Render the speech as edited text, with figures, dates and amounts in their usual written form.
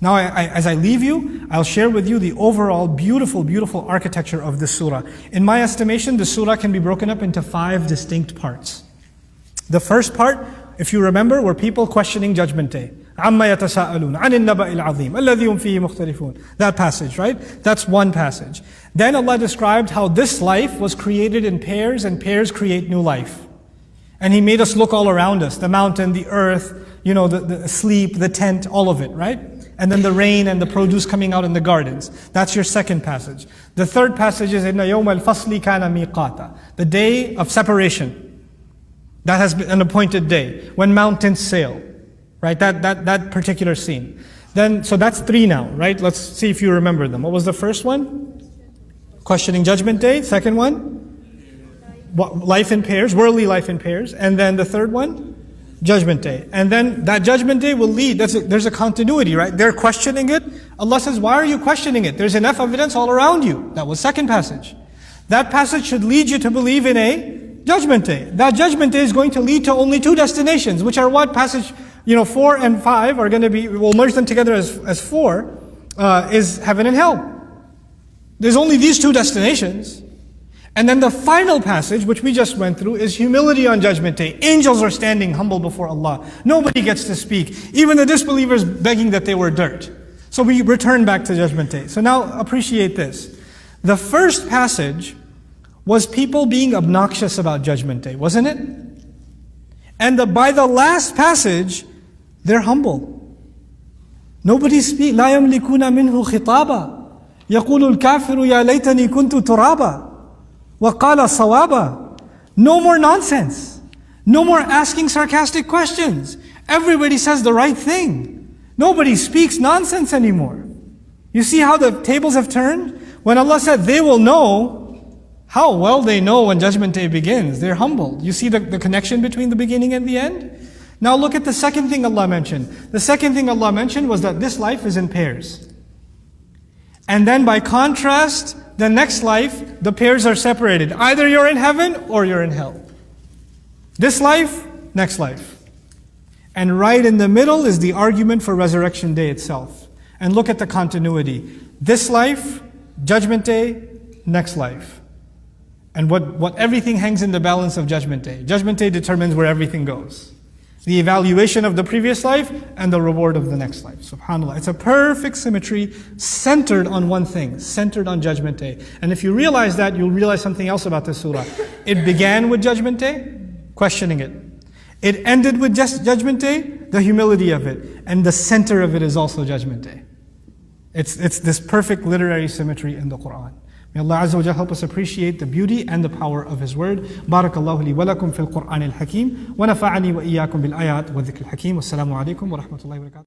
Now, as I leave you, I'll share with you the overall beautiful, beautiful architecture of this surah. In my estimation, the surah can be broken up into 5 distinct parts. The first part, if you remember, were people questioning Judgment Day. عَمَّا يَتَسَاءَلُونَ عَنِ النَّبَإِ الْعَظِيمِ الَّذِي هُمْ فِيهِ مُخْتَلِفُونَ. That passage, right? That's one passage. Then Allah described how this life was created in pairs, and pairs create new life. And He made us look all around us, the mountain, the earth, the sleep, the tent, all of it, right? And then the rain and the produce coming out in the gardens. That's your second passage. The third passage is إِنَّ يَوْمَ الْفَصْلِ كَانَ مِيقَاتًا. The day of separation. That has been an appointed day, when mountains sail. Right, that particular scene. Then, so that's 3 now, right? Let's see if you remember them. What was the first one? Questioning Judgment Day. Second one? Life in pairs, worldly life in pairs. And then the third one? Judgment Day. And then that Judgment Day will lead, there's a continuity, right? They're questioning it. Allah says, why are you questioning it? There's enough evidence all around you. That was second passage. That passage should lead you to believe in a Judgment Day. That Judgment Day is going to lead to only 2 destinations, which are what? Passage 4 and 5 are going to be, we'll merge them together as 4, is heaven and hell. There's only these 2 destinations. And then the final passage, which we just went through, is humility on Judgment Day. Angels are standing humble before Allah. Nobody gets to speak. Even the disbelievers begging that they were dirt. So we return back to Judgment Day. So now appreciate this. The first passage was people being obnoxious about Judgment Day, wasn't it? And by the last passage, they're humble. Nobody speaks. لا يملكون منه خطابا يقول الكافر يا ليتني كنت ترابا وقال صوابا. No more nonsense. No more asking sarcastic questions. Everybody says the right thing. Nobody speaks nonsense anymore. You see how the tables have turned? When Allah said they will know, how well they know when Judgment Day begins. They're humbled. You see the connection between the beginning and the end? Now look at the second thing Allah mentioned. The second thing Allah mentioned was that this life is in pairs. And then by contrast, the next life, the pairs are separated. Either you're in heaven or you're in hell. This life, next life. And right in the middle is the argument for Resurrection Day itself. And look at the continuity. This life, Judgment Day, next life. And what everything hangs in the balance of Judgment Day. Judgment Day determines where everything goes. The evaluation of the previous life and the reward of the next life. SubhanAllah. It's a perfect symmetry centered on one thing, centered on Judgment Day. And if you realize that, you'll realize something else about this surah. It began with Judgment Day, questioning it. It ended with just Judgment Day, the humility of it. And the center of it is also Judgment Day. It's this perfect literary symmetry in the Quran. May Allah Azza wa Jalla help us appreciate the beauty and the power of His word. Barakallahu li wa lakum fil Qur'an al-Hakim. Wa nafa'ani wa iyyakum bil ayat wa dhikr al-Hakim. Wassalamu alaikum wa rahmatullahi wa barakatuh.